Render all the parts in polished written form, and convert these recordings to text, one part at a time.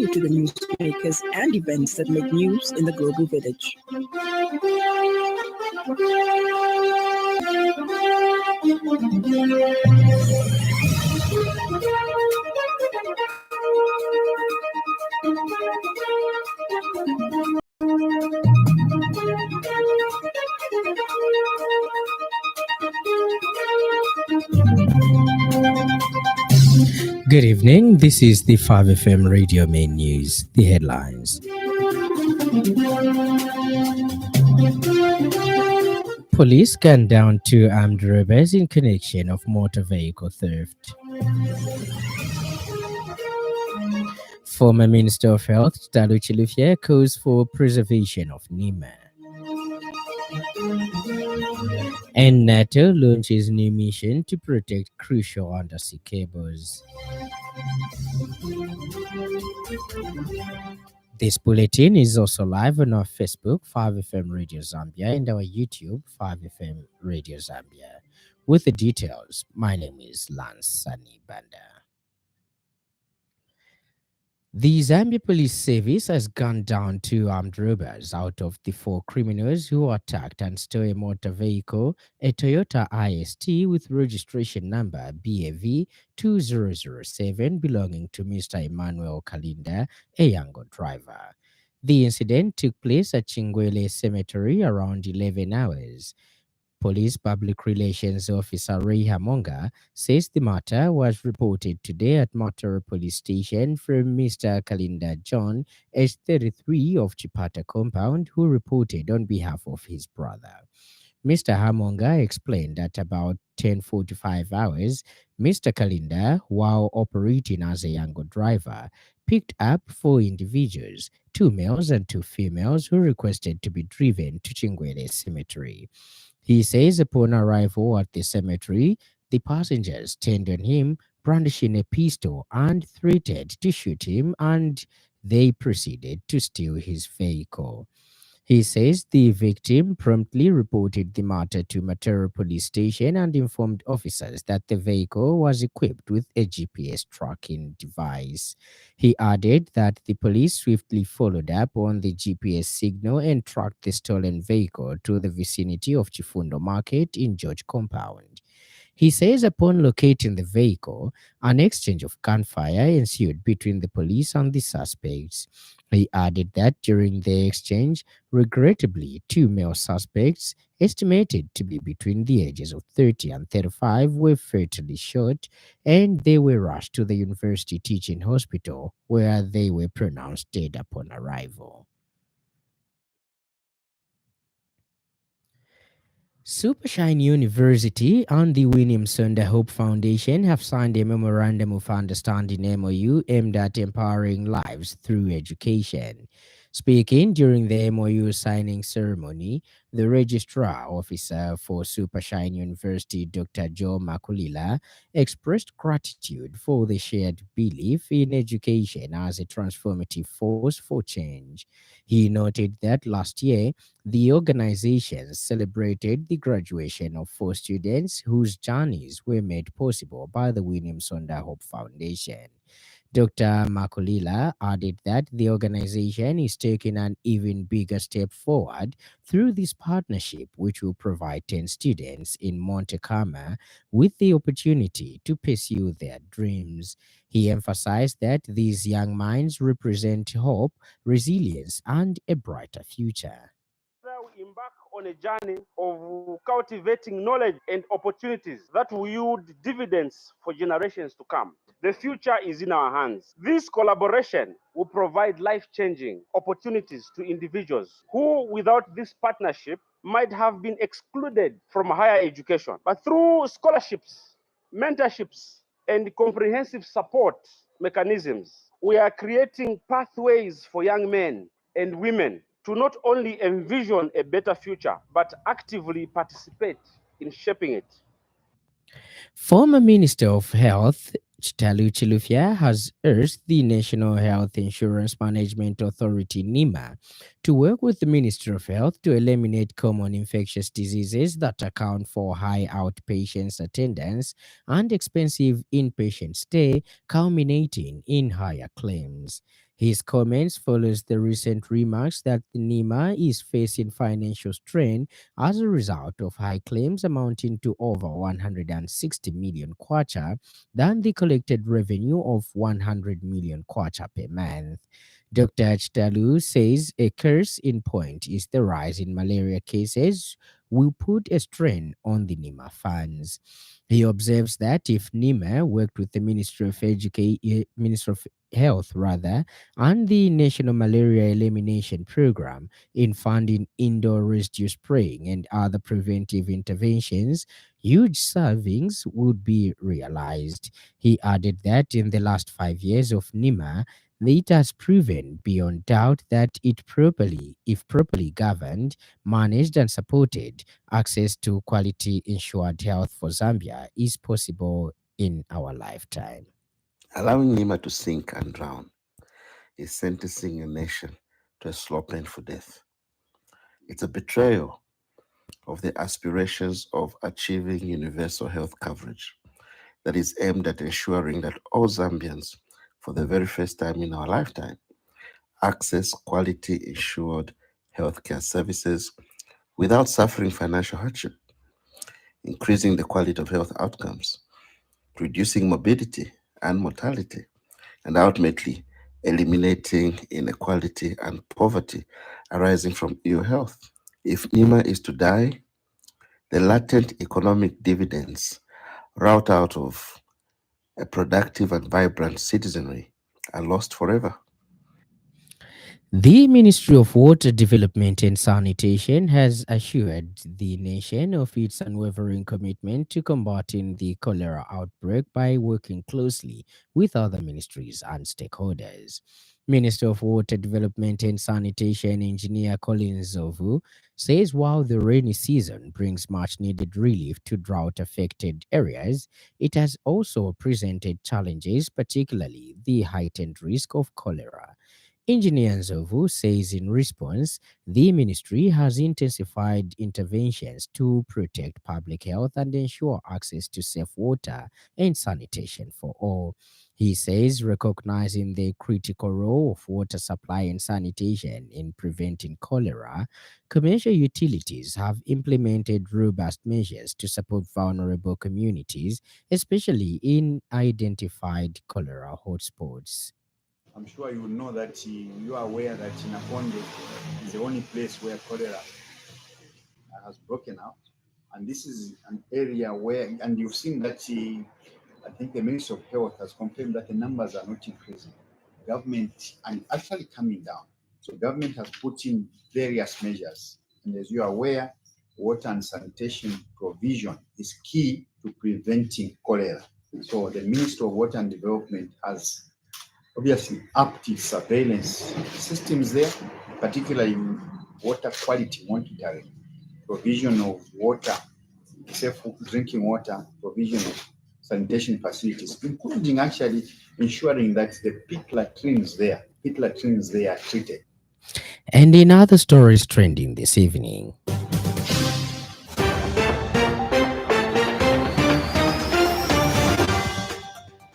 to the newsmakers and events that make news in the global village. Good evening. This is the 5FM Radio Main News. The headlines. Police gunned down two armed robbers in connection of motor vehicle theft. Former Minister of Health Dalu Chilufya calls for preservation of Nima. And NATO launches new mission to protect crucial undersea cables. This bulletin is also live on our Facebook, 5FM Radio Zambia, and our YouTube, 5FM Radio Zambia. With the details, my name is Lance Sannie Banda. The Zambia Police Service has gunned down two armed robbers out of the four criminals who attacked and stole a motor vehicle, a Toyota IST with registration number BAV 2007 belonging to Mr. Emmanuel Kalinda, a Yango driver. The incident took place at Chingwele Cemetery around 11 hours. Police Public Relations Officer Ray Hamonga says the matter was reported today at Matara Police Station from Mr. Kalinda John, age 33 of Chipata Compound, who reported on behalf of his brother. Mr. Hamonga explained that about 10:45 hours, Mr. Kalinda, while operating as a Yango driver, picked up four individuals, two males and two females, who requested to be driven to Chingwele Cemetery. He says upon arrival at the cemetery, the passengers turned on him, brandishing a pistol and threatened to shoot him, and they proceeded to steal his vehicle. He says the victim promptly reported the matter to Matera Police Station and informed officers that the vehicle was equipped with a GPS tracking device. He added that the police swiftly followed up on the GPS signal and tracked the stolen vehicle to the vicinity of Chifundo Market in George Compound. He says upon locating the vehicle, an exchange of gunfire ensued between the police and the suspects. He added that during the exchange, regrettably, two male suspects, estimated to be between the ages of 30 and 35, were fatally shot, and they were rushed to the University Teaching Hospital, where they were pronounced dead upon arrival. Supershine University and the William Sonda Hope Foundation have signed a Memorandum of Understanding MOU aimed at empowering lives through education. Speaking during the MOU signing ceremony, the Registrar Officer for Supershine University, Dr. Joe Makulila, expressed gratitude for the shared belief in education as a transformative force for change. He noted that last year, the organization celebrated the graduation of four students whose journeys were made possible by the William Sonda Hope Foundation. Dr. Makulila added that the organization is taking an even bigger step forward through this partnership, which will provide 10 students in Monte Carlo with the opportunity to pursue their dreams. He emphasized that these young minds represent hope, resilience, and a brighter future. We embark on a journey of cultivating knowledge and opportunities that will yield dividends for generations to come. The future is in our hands. This collaboration will provide life-changing opportunities to individuals who, without this partnership, might have been excluded from higher education. But through scholarships, mentorships, and comprehensive support mechanisms, we are creating pathways for young men and women to not only envision a better future, but actively participate in shaping it. Former Minister of Health Chitalu Chilufya has urged the National Health Insurance Management Authority NIMA to work with the Ministry of Health to eliminate common infectious diseases that account for high outpatient attendance and expensive inpatient stay, culminating in higher claims. His comments follows the recent remarks that NEMA is facing financial strain as a result of high claims amounting to over 160 million kwacha than the collected revenue of 100 million kwacha per month. Dr. Chitalu says a curse in point is the rise in malaria cases will put a strain on the NEMA funds. He observes that if NEMA worked with the Ministry of Health rather, and the National Malaria Elimination Program in funding indoor residue spraying and other preventive interventions, huge savings would be realized. He added that in the last 5 years of NEMA, it has proven beyond doubt that if properly governed, managed, and supported, access to quality insured health for Zambia is possible in our lifetime. Allowing Lima to sink and drown is sentencing a nation to a slow, painful death. It's a betrayal of the aspirations of achieving universal health coverage that is aimed at ensuring that all Zambians, for the very first time in our lifetime, access quality insured healthcare services without suffering financial hardship, increasing the quality of health outcomes, reducing morbidity and mortality, and ultimately eliminating inequality and poverty arising from ill health. If NEMA is to die, the latent economic dividends wrought out of a productive and vibrant citizenry are lost forever. The Ministry of Water Development and Sanitation has assured the nation of its unwavering commitment to combating the cholera outbreak by working closely with other ministries and stakeholders. Minister of Water Development and Sanitation Engineer Colin Zovu says while the rainy season brings much needed relief to drought affected areas, it has also presented challenges, particularly the heightened risk of cholera. Engineer Nzovu says in response, the ministry has intensified interventions to protect public health and ensure access to safe water and sanitation for all. He says recognizing the critical role of water supply and sanitation in preventing cholera, commercial utilities have implemented robust measures to support vulnerable communities, especially in identified cholera hotspots. I'm sure you know that you are aware that Nakonde is the only place where cholera has broken out. And this is an area where, and you've seen that I think the Ministry of Health has confirmed that the numbers are not increasing. Government, and actually coming down. So government has put in various measures. And as you are aware, water and sanitation provision is key to preventing cholera. So the Ministry of Water and Development has obviously upped its surveillance systems there, particularly in water quality monitoring, provision of water, safe drinking water, provision of sanitation facilities, including actually ensuring that the pit latrines there are treated. And in other stories trending this evening,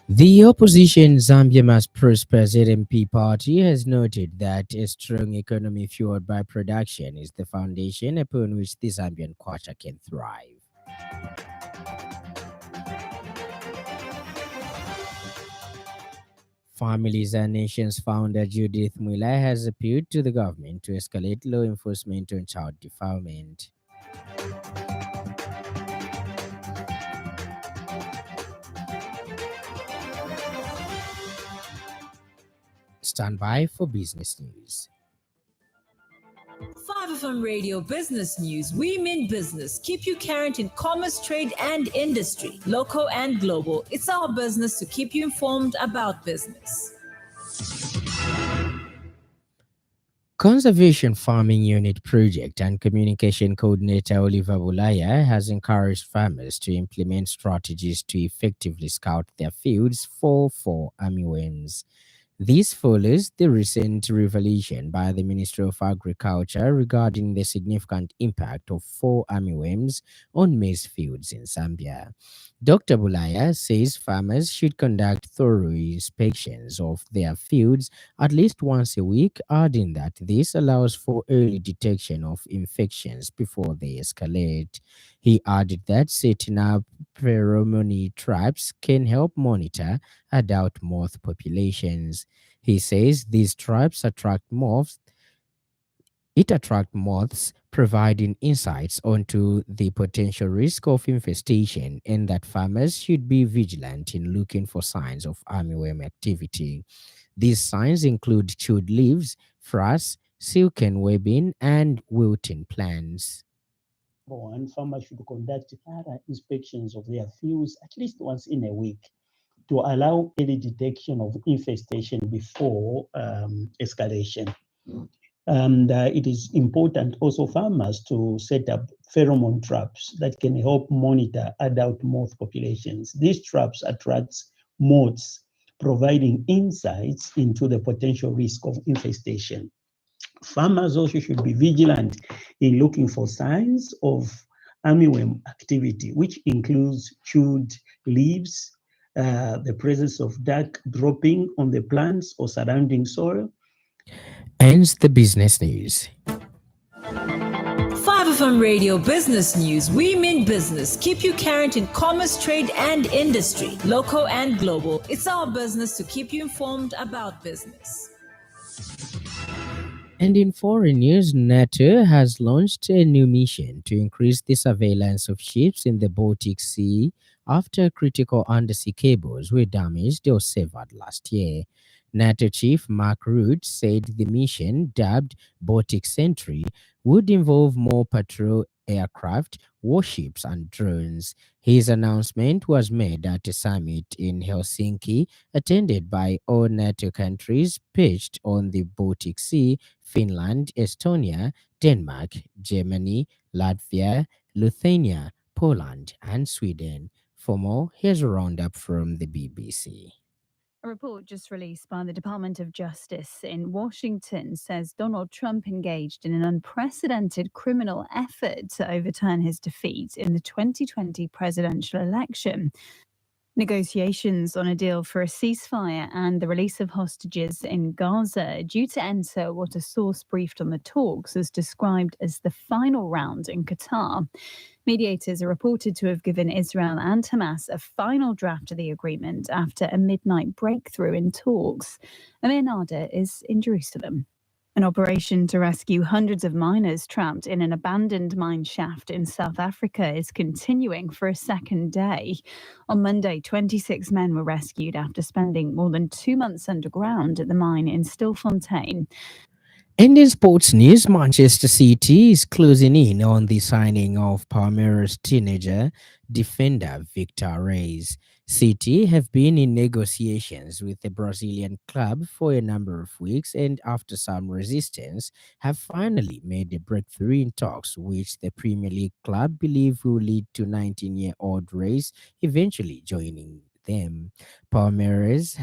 the opposition Zambia Must Prosper ZMP party has noted that a strong economy fueled by production is the foundation upon which the Zambian kwacha can thrive. Families and Nations founder Judith Mwilai has appealed to the government to escalate law enforcement on child defilement. Stand by for business news. 5FM Radio Business News. We mean business. Keep you current in commerce, trade, and industry, local and global. It's our business to keep you informed about business. Conservation Farming Unit Project and Communication Coordinator Oliver Bulaya has encouraged farmers to implement strategies to effectively scout their fields for armyworms. This follows the recent revelation by the Ministry of Agriculture regarding the significant impact of four armyworms on maize fields in Zambia. Dr. Bulaya says farmers should conduct thorough inspections of their fields at least once a week, adding that this allows for early detection of infections before they escalate. He added that setting up pheromone traps can help monitor adult moth populations. He says these traps attract moths. It attracts moths, providing insights onto the potential risk of infestation, and that farmers should be vigilant in looking for signs of armyworm activity. These signs include chewed leaves, frass, silken webbing, and wilting plants. One, farmers should conduct thorough inspections of their fields at least once in a week to allow early detection of infestation before escalation. And it is important also farmers to set up pheromone traps that can help monitor adult moth populations. These traps attract moths, providing insights into the potential risk of infestation. Farmers also should be vigilant in looking for signs of armyworm activity, which includes chewed leaves, the presence of dark dropping on the plants or surrounding soil. Ends the business news. 5FM Radio Business News. We mean business. Keep you current in commerce, trade, and industry, local and global. It's our business to keep you informed about business. And in foreign news, NATO has launched a new mission to increase the surveillance of ships in the Baltic Sea after critical undersea cables were damaged or severed last year. NATO Chief Mark Rutte said the mission, dubbed Baltic Sentry, would involve more patrol aircraft, warships, and drones. His announcement was made at a summit in Helsinki, attended by all NATO countries pitched on the Baltic Sea: Finland, Estonia, Denmark, Germany, Latvia, Lithuania, Poland, and Sweden. For more, here's a roundup from the BBC. A report just released by the Department of Justice in Washington says Donald Trump engaged in an unprecedented criminal effort to overturn his defeat in the 2020 presidential election. Negotiations on a deal for a ceasefire and the release of hostages in Gaza are due to enter what a source briefed on the talks has described as the final round in Qatar. Mediators are reported to have given Israel and Hamas a final draft of the agreement after a midnight breakthrough in talks. Amir Nader is in Jerusalem. An operation to rescue hundreds of miners trapped in an abandoned mine shaft in South Africa is continuing for a second day. On Monday, 26 men were rescued after spending more than 2 months underground at the mine in Stilfontein. And in sports news, Manchester City is closing in on the signing of Palmeiras teenager defender Victor Reis. City have been in negotiations with the Brazilian club for a number of weeks, and after some resistance, have finally made a breakthrough in talks, which the Premier League club believe will lead to 19-year-old Reis eventually joining them. Palmeiras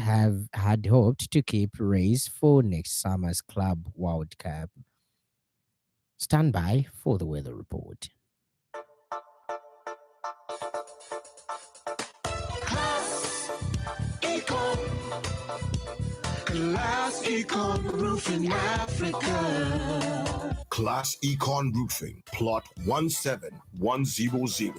had hoped to keep Reis for next summer's Club World Cup. Stand by for the weather report. Class Econ Roofing Africa. Class Econ Roofing, plot 17100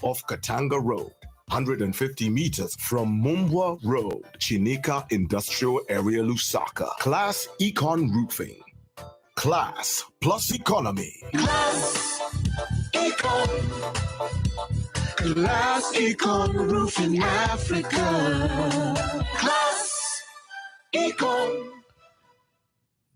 off Katanga Road, 150 meters from Mumbwa Road, Chinika Industrial Area, Lusaka. Class Econ Roofing. Class plus economy. Class Econ. Class Econ Roofing Africa. Class Econ.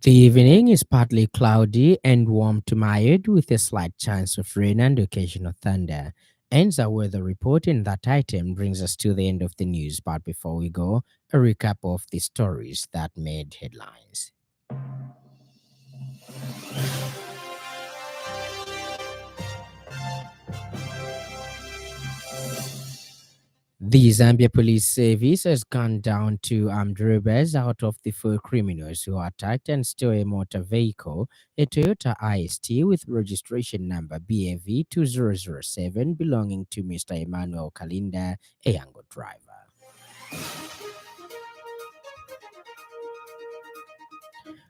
The evening is partly cloudy and warm to mild with a slight chance of rain and occasional thunder. Ends our weather report, and that item brings us to the end of the news. But before we go, a recap of the stories that made headlines. The Zambia Police Service has gone down to armed robbers out of the 4 criminals who attacked and stole a motor vehicle, a Toyota IST with registration number BAV 2007 belonging to Mr. Emmanuel Kalinda, a Yango driver.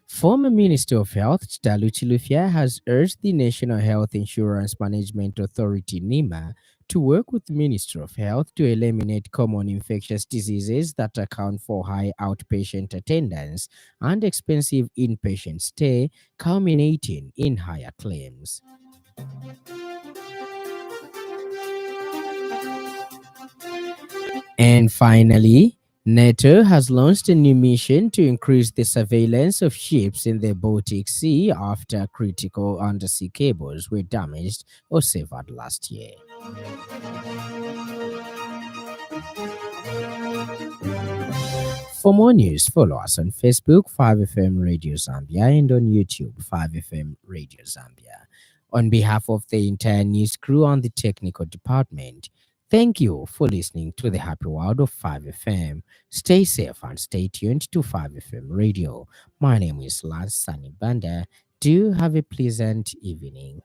Former Minister of Health Chidalu Chilufya has urged the National Health Insurance Management Authority NIMA to work with the Ministry of Health to eliminate common infectious diseases that account for high outpatient attendance and expensive inpatient stay, culminating in higher claims. And finally, NATO has launched a new mission to increase the surveillance of ships in the Baltic Sea after critical undersea cables were damaged or severed last year. For more news, follow us on Facebook, 5FM Radio Zambia, and on YouTube, 5FM Radio Zambia. On behalf of the entire news crew and the technical department, thank you for listening to the happy world of 5FM. Stay safe and stay tuned to 5FM Radio. My name is Lance Sannie. Do have a pleasant evening.